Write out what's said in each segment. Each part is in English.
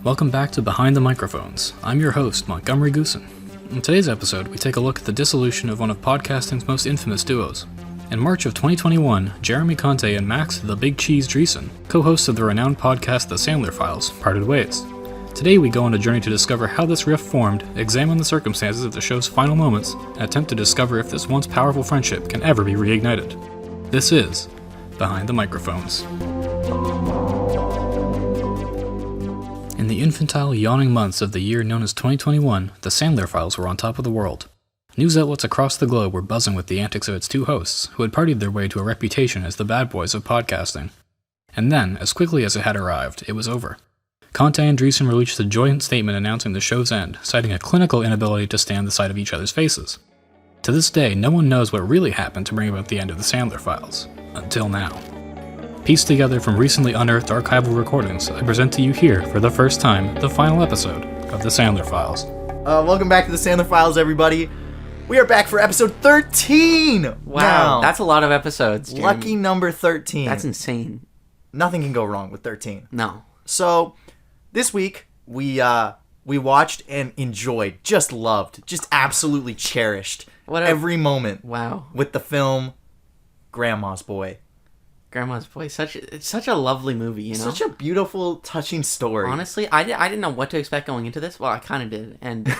Welcome back to Behind the Microphones. I'm your host, Montgomery Goossen. In today's episode, we take a look at the dissolution of one of podcasting's most infamous duos. In March of 2021, Jeremy Conte and Max the Big Cheese Dreesen, co-hosts of the renowned podcast The Sandler Files, parted ways. Today we go on a journey to discover how this rift formed, examine the circumstances of the show's final moments, and attempt to discover if this once powerful friendship can ever be reignited. This is Behind the Microphones. In the infantile, yawning months of the year known as 2021, the Sandler Files were on top of the world. News outlets across the globe were buzzing with the antics of its two hosts, who had partied their way to a reputation as the bad boys of podcasting. And then, as quickly as it had arrived, it was over. Conte and Dreesen released a joint statement announcing the show's end, citing a clinical inability to stand the sight of each other's faces. To this day, no one knows what really happened to bring about the end of the Sandler Files. Until now. Pieced together from recently unearthed archival recordings, I present to you here, for the first time, the final episode of The Sandler Files. Welcome back to The Sandler Files, everybody. We are back for episode 13! Wow, that's a lot of episodes, Jeremy. Lucky number 13. That's insane. Nothing can go wrong with 13. No. So, this week, we watched and enjoyed, just loved, just absolutely cherished every moment with the film Grandma's Boy. Grandma's Boy, it's such a lovely movie, you know? Such a beautiful, touching story. Honestly, I didn't know what to expect going into this. Well, I kind of did. And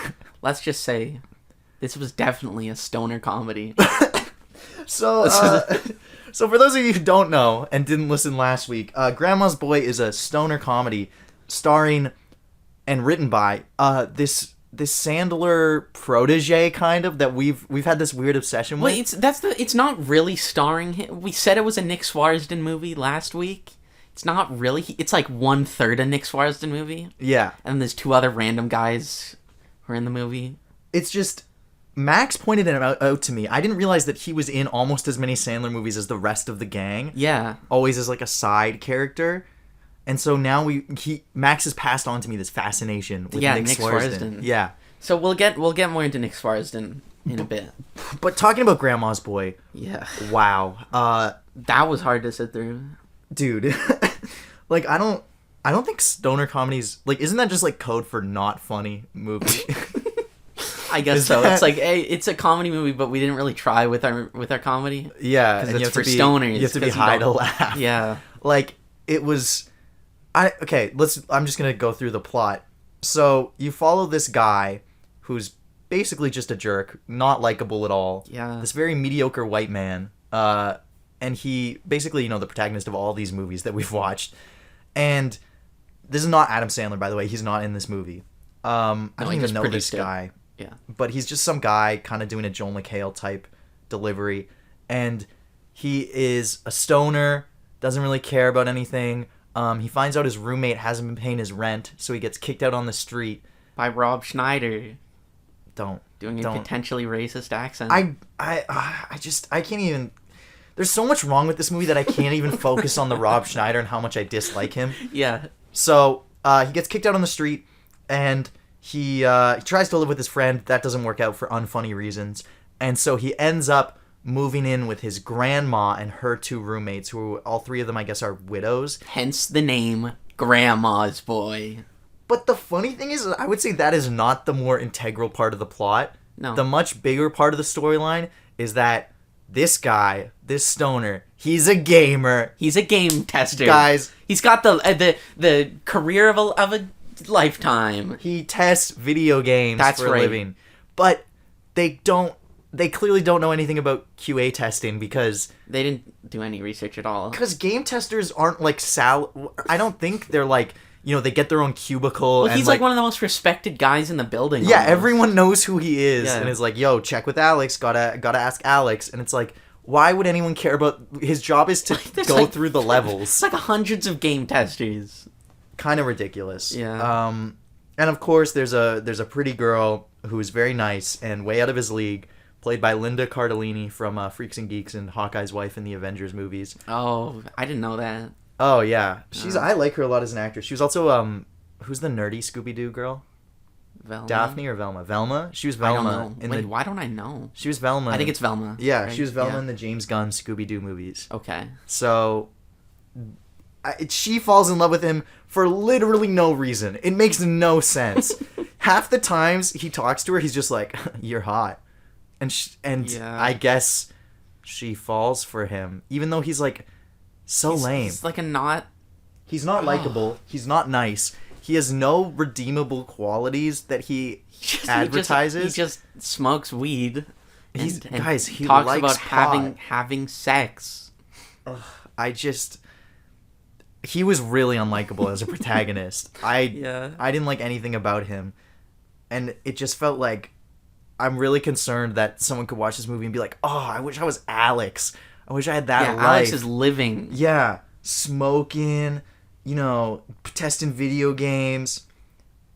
let's just say, this was definitely a stoner comedy. So for those of you who don't know and didn't listen last week, Grandma's Boy is a stoner comedy starring and written by this Sandler protege, kind of, that we've had this weird obsession with. It's not really starring him. We said it was a Nick Swarsdon movie last week. It's not really. It's like 1/3 a Nick Swarsdon movie. Yeah. And there's two other random guys who are in the movie. It's just, Max pointed it out to me. I didn't realize that he was in almost as many Sandler movies as the rest of the gang. Yeah. Always as like a side character. And so now Max has passed on to me this fascination with Nick Swarsdon. Yeah. So we'll get more into Nick Swarsdon in a bit. But talking about Grandma's Boy. Yeah. Wow. That was hard to sit through. Dude. Like, I don't think stoner comedies, like, isn't that just like code for not funny movie? I guess so. It's like, hey, it's a comedy movie, but we didn't really try with our comedy. Yeah, because it's for stoners. You have to be high to laugh. Yeah. Like, it was... I'm just gonna go through the plot. So, you follow this guy who's basically just a jerk, not likable at all. Yeah. This very mediocre white man. And he, basically, the protagonist of all these movies that we've watched. And this is not Adam Sandler, by the way. He's not in this movie. I don't even know this guy. Yeah. But he's just some guy kind of doing a Joel McHale type delivery. And he is a stoner, doesn't really care about anything. He finds out his roommate hasn't been paying his rent, so he gets kicked out on the street. By Rob Schneider. Don't. Doing a potentially racist accent. I can't even... There's so much wrong with this movie that I can't even focus on the Rob Schneider and how much I dislike him. Yeah. So, he gets kicked out on the street, and he tries to live with his friend. That doesn't work out for unfunny reasons. And so he ends up moving in with his grandma and her two roommates, who all three of them, I guess, are widows. Hence the name Grandma's Boy. But the funny thing is, I would say that is not the more integral part of the plot. No. The much bigger part of the storyline is that this guy, this stoner, he's a gamer. He's a game tester. Guys. He's got the career of a lifetime. He tests video games for a living. But they clearly don't know anything about QA testing because... They didn't do any research at all. Because game testers aren't like I don't think they're like, they get their own cubicle. Well, he's like one of the most respected guys in the building. Yeah, almost. Everyone knows who he is and is like, yo, check with Alex, gotta ask Alex. And it's like, why would anyone care about... His job is to go through the levels. It's like hundreds of game testers. Kind of ridiculous. Yeah. And of course, there's a pretty girl who's very nice and way out of his league, played by Linda Cardellini from Freaks and Geeks and Hawkeye's wife in the Avengers movies. Oh, I didn't know that. Oh, yeah. I like her a lot as an actress. She was also, who's the nerdy Scooby-Doo girl? Velma? Daphne or Velma? Velma? She was Velma. I don't know. Wait, why don't I know? She was Velma. I think it's Velma. Yeah, right? she was Velma in the James Gunn Scooby-Doo movies. Okay. So, she falls in love with him for literally no reason. It makes no sense. Half the times he talks to her, he's just like, "You're hot," and Yeah. I guess she falls for him, even though he's like so lame. He's like a not. He's not likable. He's not nice. He has no redeemable qualities that he advertises. He just smokes weed. He Talks likes about pot. having sex. He was really unlikable as a protagonist. I didn't like anything about him, and it just felt like I'm really concerned that someone could watch this movie and be like, "Oh, I wish I was Alex. I wish I had that life." Alex is living. Yeah, smoking, testing video games.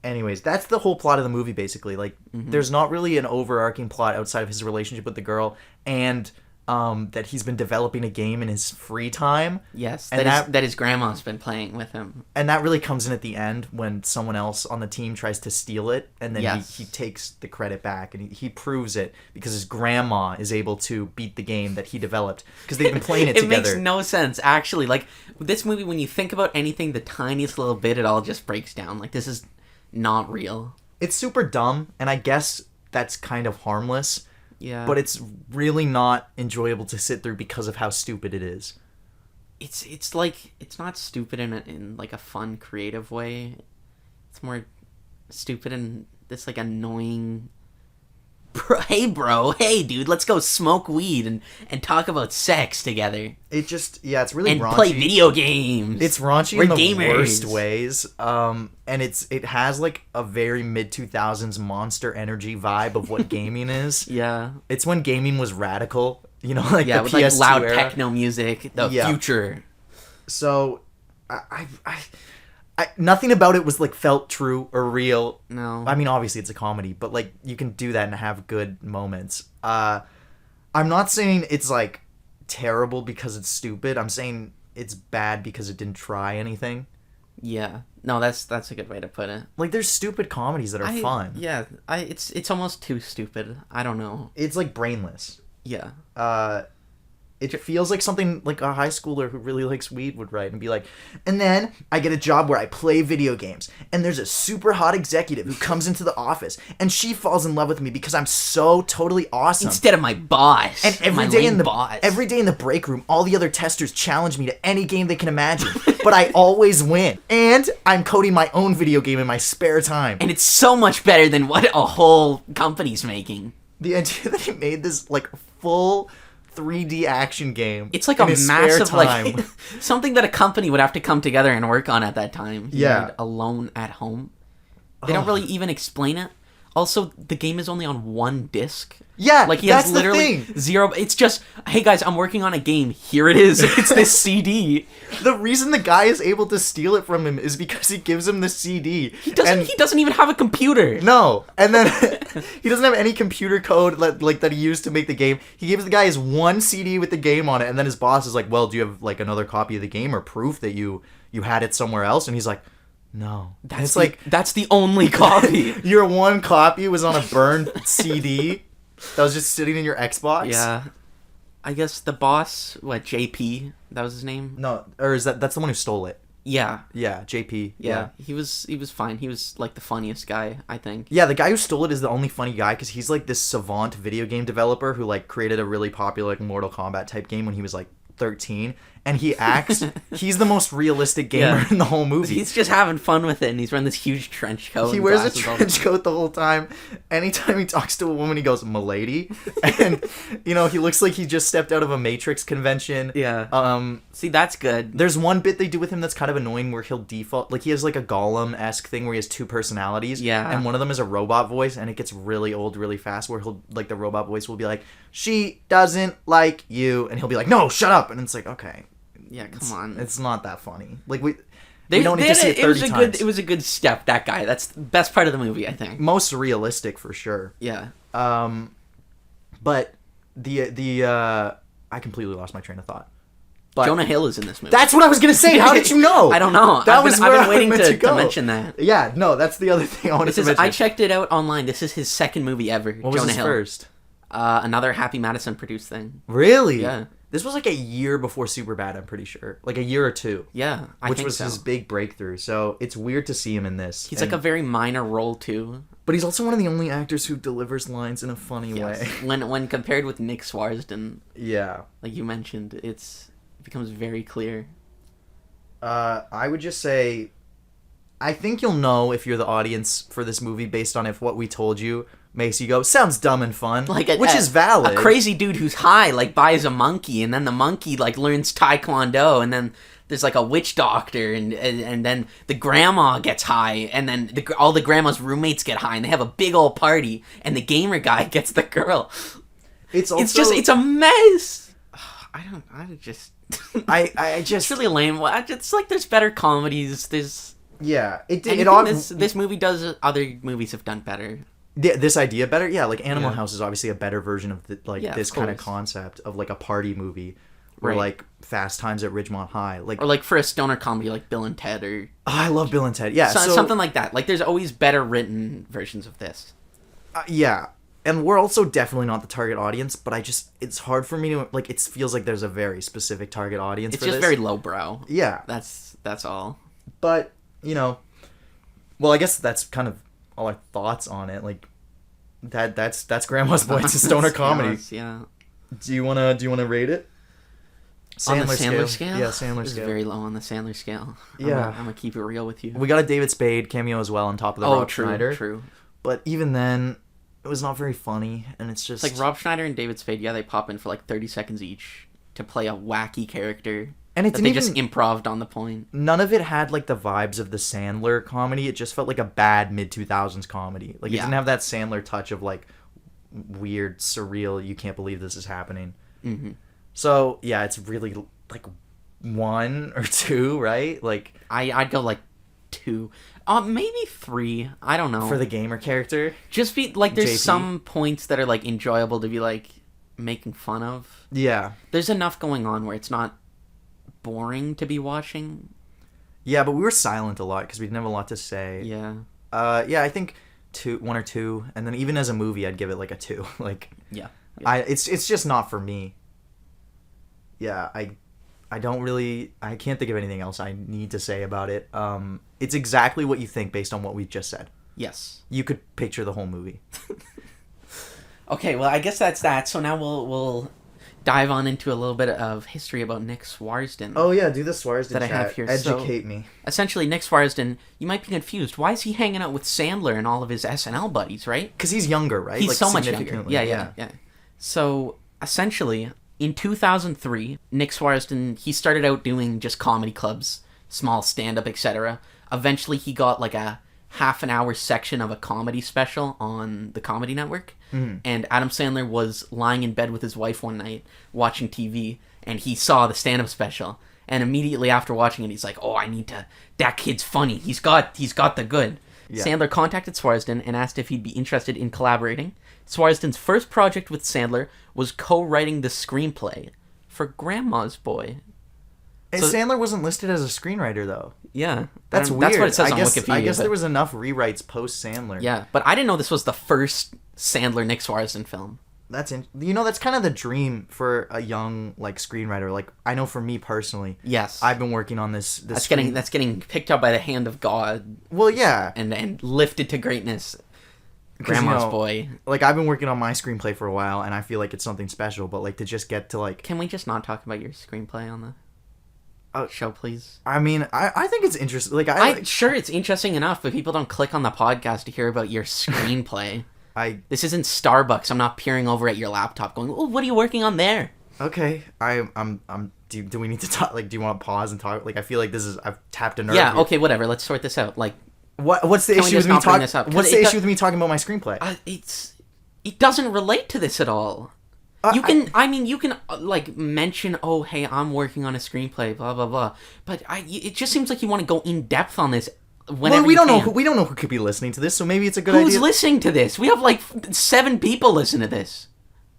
Anyways, that's the whole plot of the movie, basically. Like, there's not really an overarching plot outside of his relationship with the girl, and that he's been developing a game in his free time. Yes, and that his grandma's been playing with him. And that really comes in at the end when someone else on the team tries to steal it, and then he takes the credit back, and he proves it because his grandma is able to beat the game that he developed, because they've been playing it together. It makes no sense, actually. Like, this movie, when you think about anything the tiniest little bit, it all just breaks down. Like, this is not real. It's super dumb, and I guess that's kind of harmless. Yeah. But it's really not enjoyable to sit through because of how stupid it is. It's like, it's not stupid in like a fun, creative way. It's more stupid in this like annoying. Hey dude, let's go smoke weed and talk about sex together. It just, it's really and raunchy. Play video games. It's raunchy We're in the gamers. worst ways. And it has like a very mid-2000s Monster Energy vibe of what gaming is. Yeah. It's when gaming was radical, like the with PS2 like loud era. techno music, the future. So, I nothing about it was like felt true or real. No. I mean, obviously it's a comedy, but like you can do that and have good moments. I'm not saying it's like terrible because it's stupid. I'm saying it's bad because it didn't try anything. Yeah. No, that's a good way to put it. Like, there's stupid comedies that are fun. Yeah. It's almost too stupid. I don't know. It's like brainless. Yeah. It feels like something like a high schooler who really likes weed would write and be like, and then I get a job where I play video games, and there's a super hot executive who comes into the office, and she falls in love with me because I'm so totally awesome. Instead of my boss. And every my day lame boss. every day in the break room, all the other testers challenge me to any game they can imagine, but I always win. And I'm coding my own video game in my spare time. And it's so much better than what a whole company's making. The idea that he made this like full 3D action game. It's like in a his spare massive time. like something that a company would have to come together and work on at that time. He Yeah. made Alone at Home. They don't really even explain it. Also, the game is only on one disc. Yeah, like he that's has literally the thing. zero. It's just, hey guys, I'm working on a game. Here it is. It's this CD. The reason the guy is able to steal it from him is because he gives him the CD. He doesn't even have a computer. No, and then he doesn't have any computer code that he used to make the game. He gives the guy his one CD with the game on it, and then his boss is like, "Well, do you have like another copy of the game or proof that you had it somewhere else?" And he's like, "No." That's the only copy. Your one copy was on a burned CD that was just sitting in your Xbox. Yeah. I guess the boss, JP, that was his name? No, or is that's the one who stole it? Yeah. Yeah, JP. Yeah. He was fine. He was like the funniest guy, I think. Yeah, the guy who stole it is the only funny guy because he's like this savant video game developer who like created a really popular like Mortal Kombat type game when he was like 13, and he's the most realistic gamer in the whole movie. He's just having fun with it, and he's wearing this huge trench coat. He wears a trench coat the whole time. Anytime he talks to a woman, he goes, "M'lady," and he looks like he just stepped out of a Matrix convention. Yeah. See, that's good. There's one bit they do with him that's kind of annoying where he'll default, like he has like a Gollum-esque thing where he has two personalities. Yeah. And one of them is a robot voice, and it gets really old really fast where he'll, like the robot voice will be like, "She doesn't like you," and he'll be like, "No, shut up," and it's like, okay. Yeah, come on. It's not that funny. Like we don't need to see it 30 times. It was a good step, that guy. That's the best part of the movie, I think. Most realistic for sure. Yeah. But I completely lost my train of thought. But Jonah Hill is in this movie. That's what I was gonna say. How did you know? I don't know. I've been waiting to to mention that. Yeah, no, that's the other thing I wanted to mention. I checked it out online. This is his second movie ever. What was Jonah his Hill. first? Another Happy Madison produced thing. Really? Yeah. This was like a year before Superbad, I'm pretty sure. Like a year or two. Yeah, I Which think was so. his big breakthrough. So it's weird to see him in this. He's like a very minor role too. But he's also one of the only actors who delivers lines in a funny Yes. way. When compared with Nick Swarsdon, Yeah. like you mentioned, it becomes very clear. I would just say, I think you'll know if you're the audience for this movie based on if what we told you makes you go, sounds dumb and fun, which is valid. A crazy dude who's high like buys a monkey, and then the monkey like learns taekwondo, and then there's like a witch doctor, and then the grandma gets high, and then all the grandma's roommates get high, and they have a big old party, and the gamer guy gets the girl. It's a mess. I just it's really lame. It's like there's better comedies. This movie does. Other movies have done better. Yeah, this idea better. Yeah, like Animal House is obviously a better version of this kind of concept of like a party movie, or like Fast Times at Ridgemont High, like or like for a stoner comedy like Bill and Ted, or I love Bill and Ted. Yeah, so something like that. Like there's always better written versions of this. Yeah. And we're also definitely not the target audience, but it's hard for me to, like, it feels like there's a very specific target audience for this. It's just very lowbrow. Yeah. That's all. But, well, I guess that's kind of all our thoughts on it. Like, that's Grandma's Boy. It's a stoner comedy. Yeah. Do you wanna rate it? On the Sandler scale? Yeah, Sandler it's scale. Very low on the Sandler scale. Yeah. I'm gonna keep it real with you. We got a David Spade cameo as well on top of the Rob Schneider. True. But even then, it was not very funny, and it's just... It's like Rob Schneider and David Spade, they pop in for like 30 seconds each to play a wacky character. And it didn't just improv'd on the point. None of it had like the vibes of the Sandler comedy. It just felt like a bad mid-2000s comedy. Like, it didn't have that Sandler touch of like weird, surreal, you can't believe this is happening. Mm-hmm. So, yeah, it's really like 1 or 2, right? Like, I'd go like 2. Maybe 3. I don't know. For the gamer character? Just be like, there's JP. some points that are like enjoyable to be like making fun of. Yeah. There's enough going on where it's not boring to be watching. Yeah, but we were silent a lot because we didn't have a lot to say. Yeah. Yeah, I think 1 or 2, and then even as a movie, I'd give it like a 2. Like, Yeah. It's just not for me. Yeah, I can't think of anything else I need to say about it. It's exactly what you think based on what we just said. Yes. You could picture the whole movie. Okay, well, I guess that's that. So now we'll dive on into a little bit of history about Nick Swarsdon. Oh yeah, do the Swarsdon that I have here. Educate me. Essentially, Nick Swarsdon, you might be confused. Why is he hanging out with Sandler and all of his SNL buddies, right? Because he's younger, right? He's like, so much younger. significantly, Yeah. So, essentially, in 2003, Nick Swarsdon, he started out doing just comedy clubs, small stand-up, etc. Eventually, he got like a half-an-hour section of a comedy special on the Comedy Network. Mm-hmm. And Adam Sandler was lying in bed with his wife one night, watching TV, and he saw the stand-up special. And immediately after watching it, he's like, "Oh, that kid's funny. He's got the good." Yeah. Sandler contacted Swarsdon and asked if he'd be interested in collaborating. Swarsdon's first project with Sandler was co-writing the screenplay for Grandma's Boy. And Sandler wasn't listed as a screenwriter, though. Yeah. That's weird. That's what it says on Wikipedia. I guess there was enough rewrites post-Sandler. Yeah, but I didn't know this was the first Sandler-Nick Swarsdon film. That's kind of the dream for a young like screenwriter. Like, I know for me personally, yes, I've been working on this. That's getting picked up by the hand of God. Well, yeah, and lifted to greatness. Grandma's Boy. Like, I've been working on my screenplay for a while, and I feel like it's something special. But like, to just get to like, can we just not talk about your screenplay on the show, please? I mean, I think it's interesting. Like, sure, it's interesting enough, but people don't click on the podcast to hear about your screenplay. This isn't Starbucks. I'm not peering over at your laptop going, "Oh, what are you working on there?" Okay, do we need to talk? Like, do you want to pause and talk? Like, I feel like I've tapped a nerve. Yeah. here. Okay. Whatever. Let's sort this out. Like, what's the issue with me talking? What's the issue with me talking about my screenplay? It doesn't relate to this at all. You can like mention, "Oh, hey, I'm working on a screenplay," blah blah blah. But it just seems like you want to go in depth on this. Well, we don't know who could be listening to this, so maybe it's a good idea. Who's listening to this? We have like 7 people listen to this.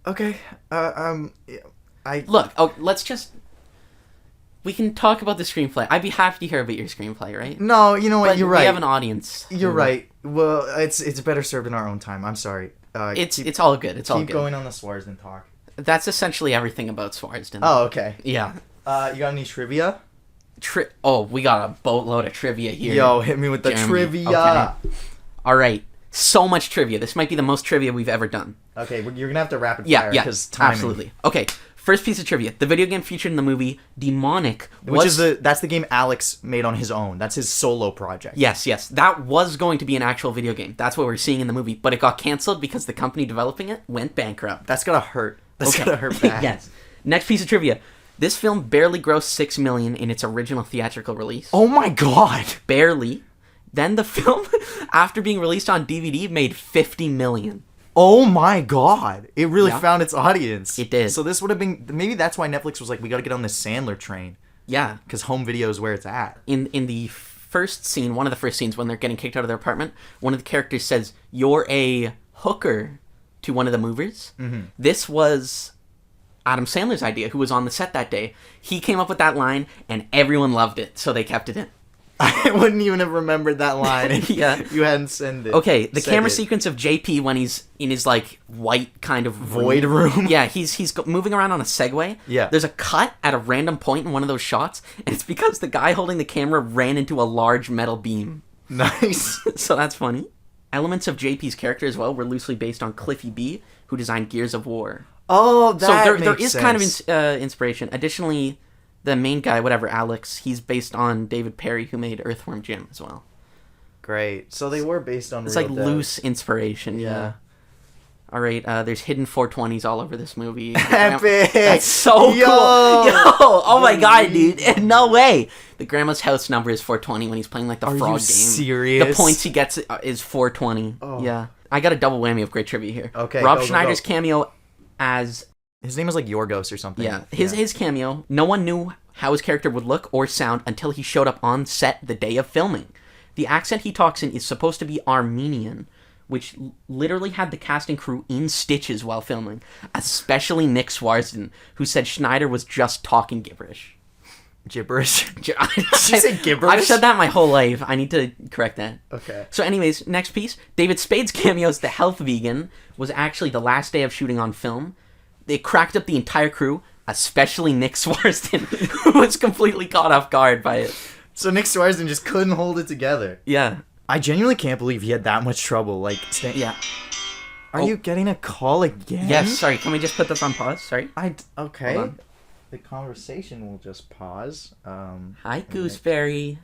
Okay. Look. Oh, we can talk about the screenplay. I'd be happy to hear about your screenplay, right? No, you know what? You're right. We have an audience. You're right. Well, it's better served in our own time. I'm sorry. It's all good. It's all good. Keep going on the Swarsdon talk. That's essentially everything about Swarsdon. Oh, okay. Yeah. You got any trivia? We got a boatload of trivia here. Yo, hit me with the Jeremy. trivia. Okay. All right. So much trivia. This might be the most trivia we've ever done. Okay, you're gonna have to rapid Yeah, fire yeah, because timing. absolutely. Okay, first piece of trivia. The video game featured in the movie Demonic That's the game Alex made on his own. That's his solo project. Yes, that was going to be an actual video game. That's what we're seeing in the movie, but it got canceled because the company developing it went bankrupt. That's gotta hurt. That's Okay. gotta hurt bad. Yes. Next piece of trivia. This film barely grossed $6 million in its original theatrical release. Oh my god. Barely. Then the film, after being released on DVD, made $50 million. Oh my god. It really Yeah. found its audience. It did. So this would have been... Maybe that's why Netflix was like, we gotta get on this Sandler train. Yeah. Because home video is where it's at. In the first scene, one of the first scenes when they're getting kicked out of their apartment, one of the characters says, "You're a hooker," to one of the movers. Mm-hmm. This was Adam Sandler's idea, who was on the set that day. He came up with that line, and everyone loved it, so they kept it in. I wouldn't even have remembered that line if Yeah. you hadn't said it. Okay, the said camera it. sequence of JP when he's in his, like, white kind of Void room? Yeah, he's moving around on a Segway. Yeah. There's a cut at a random point in one of those shots, and it's because the guy holding the camera ran into a large metal beam. Nice. So that's funny. Elements of JP's character as well were loosely based on Cliffy B, who designed Gears of War. Oh, that So there makes is sense. kind of inspiration. Additionally, the main guy, whatever, Alex, he's based on David Perry, who made Earthworm Jim as well. Great. So they were based on It's real like devs. loose inspiration. Yeah. All right. There's hidden 420s all over this movie. Epic. That's so Yo. cool. Yo. Oh my god, dude. No way. The grandma's house number is 420 when he's playing like the Are you frog game. serious? The points he gets is 420. Oh. Yeah. I got a double whammy of great trivia here. Okay, Rob go, go, Schneider's go. cameo as His name was like Yorgos or something. Yeah, his cameo. No one knew how his character would look or sound until he showed up on set the day of filming. The accent he talks in is supposed to be Armenian, which literally had the cast and crew in stitches while filming, especially Nick Swarsdon, who said Schneider was just talking gibberish. Gibberish. Did you say gibberish? I've said that my whole life. I need to correct that. Okay. So anyways, next piece. David Spade's cameo as the health vegan was actually the last day of shooting on film. They cracked up the entire crew, especially Nick Swarsdon, who was completely caught off guard by it. So Nick Swarsdon just couldn't hold it together. Yeah. I genuinely can't believe he had that much trouble. Like, Yeah. Are Oh. you getting a call again? Yes, sorry. Can we just put this on pause? Sorry. Okay. Hold on. The conversation will just pause. Hi, Gooseberry.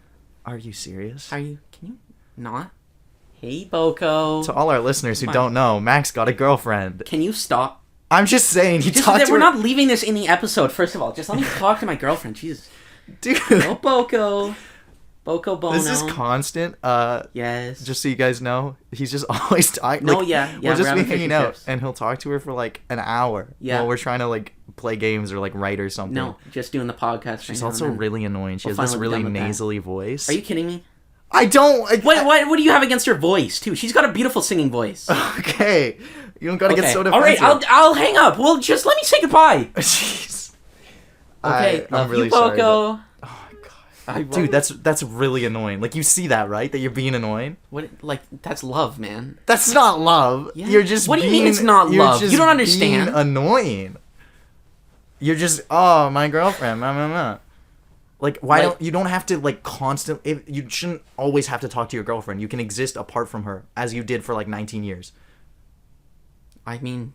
Are you serious? How are you? Can you not? Hey, Boko. To all our listeners who Fine. don't know, Max got a girlfriend. Can you stop? I'm just saying, he Just talked that to we're her. not leaving this in the episode, first of all. Just let me talk to my girlfriend. Jesus. Dude, Oh, Boko. Boko Bono. this is constant. Yes. Just so you guys know, he's just always talking. No, yeah, We'll we're just be having hanging fishing out, trips. and he'll talk to her for like an hour. Yeah. While we're trying to like play games or like write or something. No, just doing the podcast. She's right now also and then. really annoying. She We'll has this finally be really done with that. nasally voice. Are you kidding me? I don't. What do you have against her voice, too? She's got a beautiful singing voice. Okay. You don't gotta get so defensive. All right, I'll hang up. Well, just let me say goodbye. Jeez. Okay, I'm love really you, sorry, Boko. but- Oh my god. Dude, that's really annoying. Like, you see that, right? That you're being annoying? What? Like, that's love, man. That's not love. Yeah. You're just What do you mean being- it's not you're love? just You don't understand. being annoying. You're just, oh, my girlfriend. Like, why Like- don't you don't have to like constantly? You shouldn't always have to talk to your girlfriend. You can exist apart from her, as you did for like 19 years. I mean,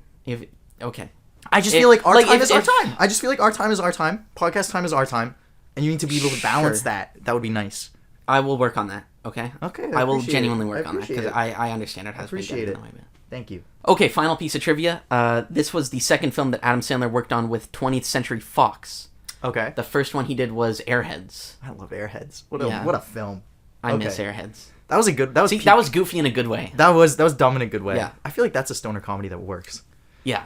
okay. I just If- feel like our like, time if- is our if- time. I just feel like our time is our time. Podcast time is our time, and you need to be able to balance Sure. that. That would be nice. I will work on that. Okay. Okay, I will appreciate genuinely it. work I on that appreciate because it. I understand it has Appreciate been it. done in the way. Thank you. Okay, final piece of trivia. This was the second film that Adam Sandler worked on with 20th Century Fox. Okay. The first one he did was Airheads. I love Airheads. What Yeah. a film. I Okay. miss Airheads. That was a good. That was See, that was goofy in a good way. that was dumb in a good way. Yeah. I feel like that's a stoner comedy that works. Yeah.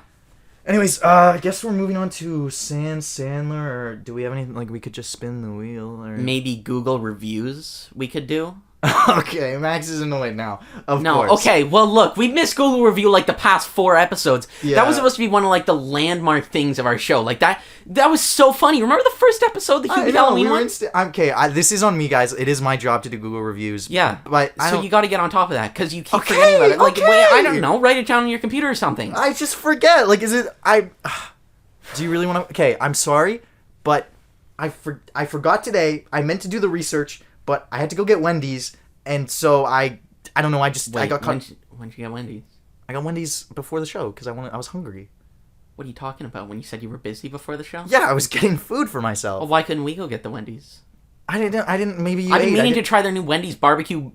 Anyways, I guess we're moving on to Sandler. Or do we have anything like we could just spin the wheel? Or Maybe Google reviews we could do. Okay, Max is annoyed now. Of No, course. okay, well look, we missed Google review like the past 4 episodes. Yeah. That was supposed to be one of like the landmark things of our show. Like that was so funny. Remember the first episode, the I Hubie know, Halloween we were one? okay, this is on me, guys. It is my job to do Google reviews. Yeah. but I So don't- you got to get on top of that because you keep Okay, forgetting about it. Like, okay. wait, I don't know, write it down on your computer or something. I just forget. Like, is it? Do you really want to? Okay, I'm sorry, but I forgot today. I meant to do the research, but I had to go get Wendy's, and so I don't know. I got caught. When'd you get Wendy's? I got Wendy's before the show because I was hungry. What are you talking about? When you said you were busy before the show? Yeah, I was getting food for myself. Well, why couldn't we go get the Wendy's? I didn't. Maybe you. I've been ate. meaning to try their new Wendy's barbecue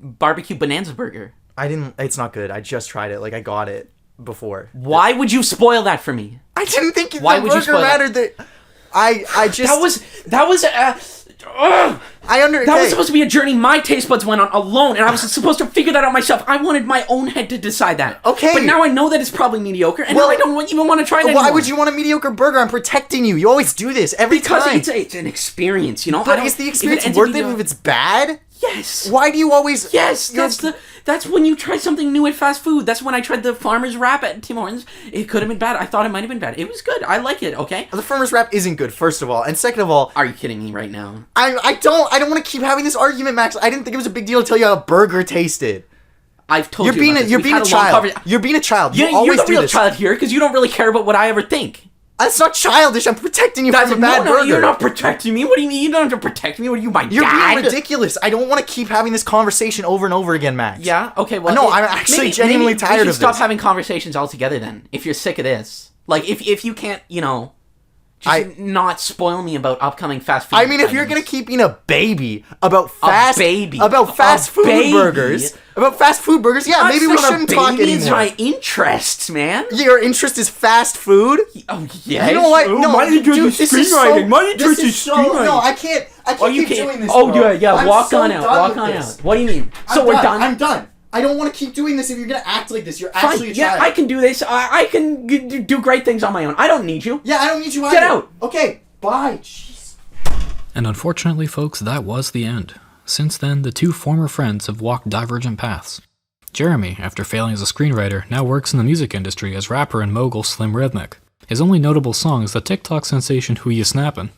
bonanza burger. I didn't. It's not good. I just tried it. Like I got it before. Why would you spoil that for me? I didn't think Why the would you burger spoil mattered. That I just that was. That was supposed to be a journey my taste buds went on alone, and I was supposed to figure that out myself. I wanted my own head to decide that. Okay. But now I know that it's probably mediocre, and now I don't even want to try it anymore. Why would you want a mediocre burger? I'm protecting you. You always do this every time. Because it's an experience, you know? But is the experience worth it if it's bad? Yes. Why do you always... Yes, that's when you try something new at fast food. That's when I tried the Farmer's Wrap at Tim Hortons. It could have been bad. I thought it might have been bad. It was good. I like it, okay? The Farmer's Wrap isn't good, first of all. And second of all... Are you kidding me right now? I don't want to keep having this argument, Max. I didn't think it was a big deal to tell you how a burger tasted. I've told you You're being a child. You're being a child. You always you're the do real this. child here because you don't really care about what I ever think. That's not childish. I'm protecting you from a bad burger. You're not protecting me. What do you mean? You don't have to protect me. What are you, my You're dad? being ridiculous. I don't want to keep having this conversation over and over again, Max. Yeah? Okay, well... No, I'm actually genuinely tired of this. Stop having conversations altogether then, if you're sick of this. Like, if you can't, not spoil me about upcoming fast food. I mean, if you're gonna keep being a baby about fast food burgers, yeah, maybe we shouldn't talk anymore. It's my interests, man. Your interest is fast food. Oh yeah. You know what? No, my interest is screenwriting. My interest is screenwriting. No, I can't keep doing this. Oh bro. yeah. Walk on out. What do you mean? So we're done. I'm done. I don't want to keep doing this if you're gonna act like this. You're actually a child. Yeah, I can do this. I can do great things on my own. I don't need you. Yeah, I don't need you either. Get out. Okay. Bye. Jeez. And unfortunately, folks, that was the end. Since then, the two former friends have walked divergent paths. Jeremy, after failing as a screenwriter, now works in the music industry as rapper and mogul Slim Rhythmic. His only notable song is the TikTok sensation Who Ya Snappin'.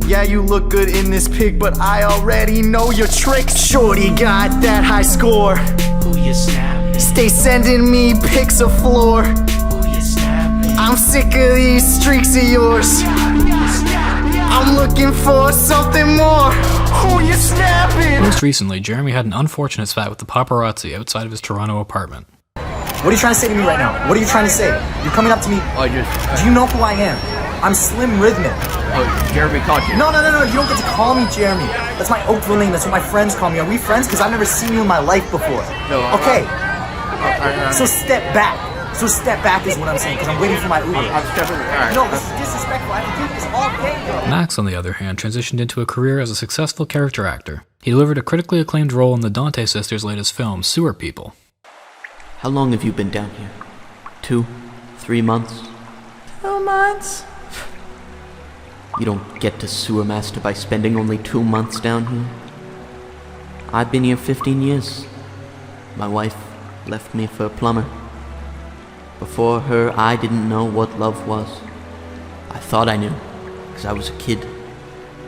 Yeah, you look good in this pic, but I already know your tricks. Shorty got that high score. Who ya snapping? Stay sending me pics of floor. Who ya snapping? I'm sick of these streaks of yours. I'm looking for something more. Who you snapping? Most recently, Jeremy had an unfortunate spat with the paparazzi outside of his Toronto apartment. What are you trying to say to me right now? What are you trying to say? You're coming up to me. Do you know who I am? I'm Slim Rhythmic. Oh, Jeremy called you. No. You don't get to call me Jeremy. That's my Oakville name. That's what my friends call me. Are we friends? Because I've never seen you in my life before. No. Okay. So step back. So step back is what I'm saying, because I'm waiting for my Uber. I'm stepping. No, this is disrespectful. I can do this all day, bro. Max, on the other hand, transitioned into a career as a successful character actor. He delivered a critically acclaimed role in the Dante sisters' latest film, Sewer People. How long have you been down here? 2, 3 months? 2 months? You don't get to sewer master by spending only 2 months down here. I've been here 15 years. My wife left me for a plumber. Before her, I didn't know what love was. I thought I knew, because I was a kid.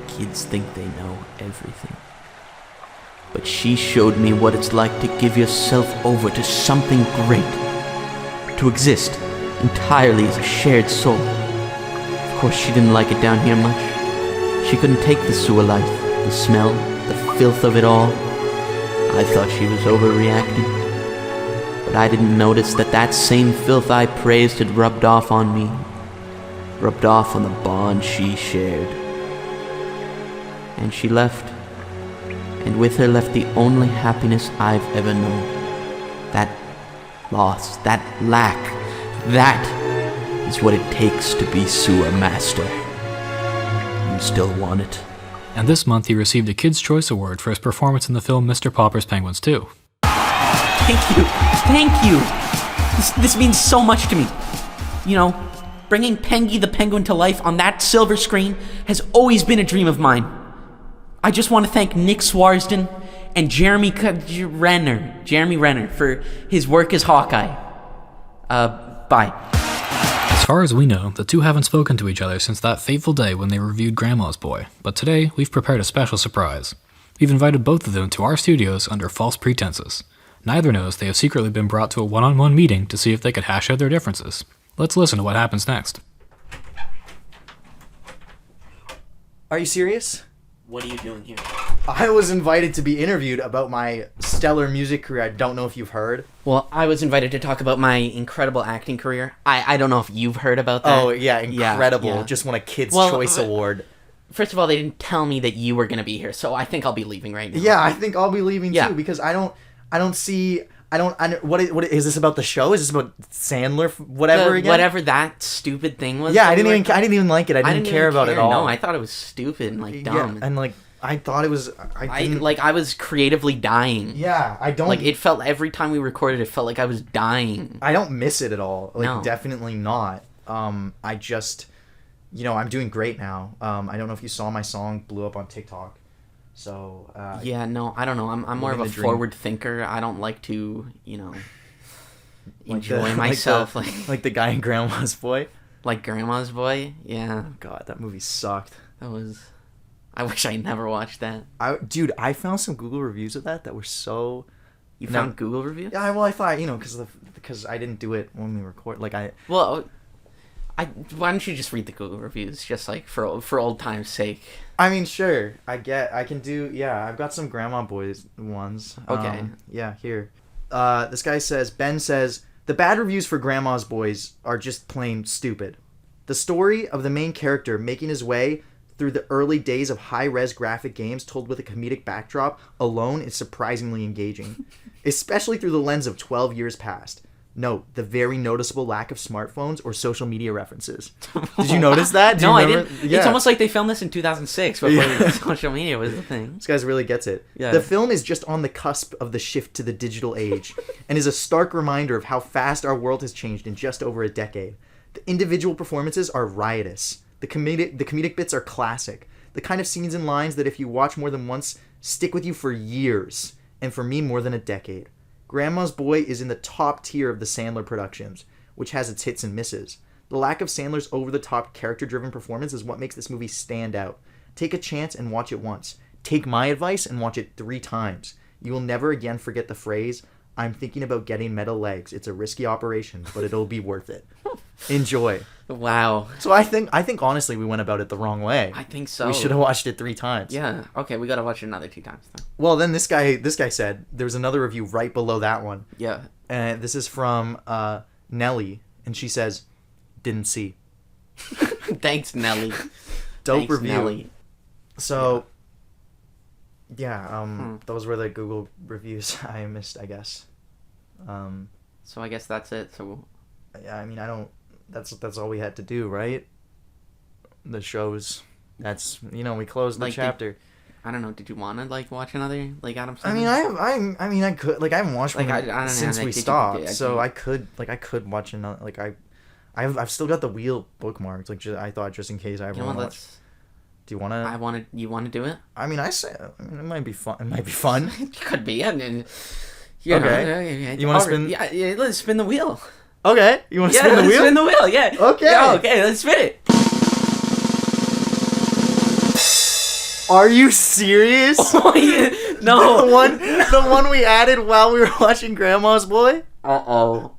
Kids think they know everything. But she showed me what it's like to give yourself over to something great. To exist entirely as a shared soul. Of course, she didn't like it down here much. She couldn't take the sewer life, the smell, the filth of it all. I thought she was overreacting. But I didn't notice that same filth I praised had rubbed off on me. Rubbed off on the bond she shared. And she left. And with her left the only happiness I've ever known. That loss, that lack, that is what it takes to be sewer master. You still want it. And this month he received a Kids' Choice Award for his performance in the film Mr. Popper's Penguins 2. Thank you. This means so much to me. You know, bringing Pengy the Penguin to life on that silver screen has always been a dream of mine. I just want to thank Nick Swarsdon and Jeremy Renner for his work as Hawkeye. Bye. As far as we know, the two haven't spoken to each other since that fateful day when they reviewed Grandma's Boy, but today we've prepared a special surprise. We've invited both of them to our studios under false pretenses. Neither knows they have secretly been brought to a one-on-one meeting to see if they could hash out their differences. Let's listen to what happens next. Are you serious? What are you doing here? I was invited to be interviewed about my stellar music career. I don't know if you've heard. Well, I was invited to talk about my incredible acting career. I don't know if you've heard about that. Oh, yeah, incredible. Yeah. Just won a Kids' Choice Award. First of all, they didn't tell me that you were going to be here, so I think I'll be leaving right now. Yeah, I think I'll be leaving Yeah. too because I don't what is this about the show? Is this about Sandler whatever again? Whatever that stupid thing was. Yeah, that I we didn't even like it. I didn't care about it all. No, I thought it was stupid and like dumb. Yeah, and like I thought it was I was creatively dying. Yeah, I don't Like it felt every time we recorded, it felt like I was dying. I don't miss it at all. Like No. definitely not. I just I'm doing great now. I don't know if you saw my song blew up on TikTok. So Yeah, no, I don't know. I'm more of a the dream. forward thinker. I don't like to, enjoy like myself like the guy in Grandma's Boy. like Grandma's Boy. Yeah, God, that movie sucked. that was. I wish I never watched that. Dude, I found some Google reviews of that were so. You found Google reviews? Yeah, well, I thought because I didn't do it when we record. Like Well, why don't you just read the Google reviews, just like for old times' sake? I mean, sure, I can do. Yeah, I've got some Grandma Boys ones. Okay. Yeah, here. This guy says, Ben says, the bad reviews for Grandma's Boys are just plain stupid. The story of the main character making his way through the early days of high-res graphic games told with a comedic backdrop alone is surprisingly engaging, especially through the lens of 12 years past. Note the very noticeable lack of smartphones or social media references. Did you notice that? No, I didn't. Yeah. It's almost like they filmed this in 2006 before social media was the thing. This guy really gets it. Yeah. The film is just on the cusp of the shift to the digital age and is a stark reminder of how fast our world has changed in just over a decade. The individual performances are riotous. The comedic bits are classic. The kind of scenes and lines that if you watch more than once, stick with you for years. And for me, more than a decade. Grandma's Boy is in the top tier of the Sandler productions, which has its hits and misses. The lack of Sandler's over-the-top, character-driven performance is what makes this movie stand out. Take a chance and watch it once. Take my advice and watch it 3 times. You will never again forget the phrase, I'm thinking about getting metal legs. It's a risky operation, but it'll be worth it. Enjoy. Wow. So I think honestly we went about it the wrong way. I think so. We should have watched it 3 times. Yeah. Okay, we gotta watch it another 2 times then. Well, then this guy said there was another review right below that one. Yeah. And this is from Nelly, and she says, "Didn't see." Thanks, Nelly. Dope Thanks, review. Nelly. So, those were the Google reviews I missed, I guess. So I guess that's it. So Yeah, I mean, that's all we had to do, right? The shows. That's we closed the Like, chapter. I don't know. Did you want to like watch another like Adam I Sandler? mean, I could I haven't watched Like, one I don't know, since like, we did you- stopped, did so you- I could watch another. Like I've still got the wheel bookmarked. Like I thought just in case I ever You know want what? to watch. Do you want to? You want to do it? I mean, it might be fun. It might be fun. It could be. I mean, Okay. You wanna spin- Yeah, let's spin the wheel. Okay, you want to Yeah, spin the let's wheel? spin the wheel. Yeah. Okay. Yeah, okay, let's spin it. Are you serious? Oh, yeah. No. the one we added while we were watching Grandma's Boy. Uh-oh.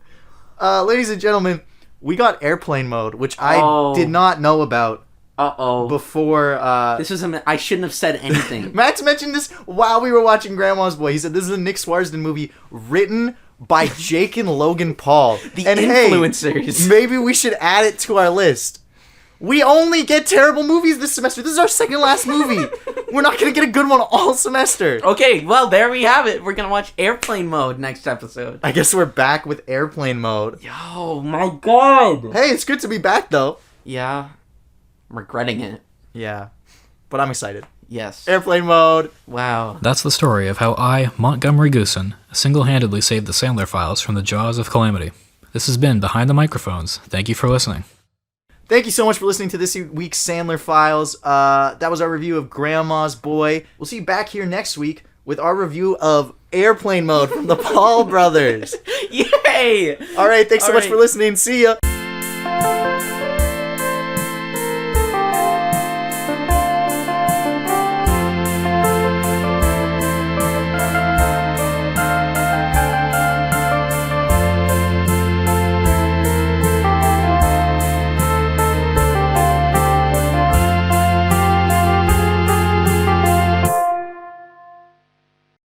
Ladies and gentlemen, we got airplane mode, which I Oh. did not know about Uh-oh. before. This was I shouldn't have said anything. Max mentioned this while we were watching Grandma's Boy. He said this is a Nick Swarsdon movie written by Jake and Logan Paul. The and influencers. Hey, maybe we should add it to our list. We only get terrible movies this semester. This is our second last movie. We're not going to get a good one all semester. Okay, well, there we have it. We're going to watch Airplane Mode next episode. I guess we're back with airplane mode. Oh, my God. Hey, it's good to be back, though. Yeah. I'm regretting it. Yeah, but I'm excited. Yes. Airplane mode. Wow. That's the story of how I, Montgomery Goossen, single-handedly saved the Sandler files from the jaws of calamity. This has been Behind the Microphones. Thank you for listening. Thank you so much for listening to this week's Sandler Files. That was our review of Grandma's Boy. We'll see you back here next week with our review of Airplane Mode from the Paul Brothers. Yay! All right, thanks so All much right. for listening. See ya.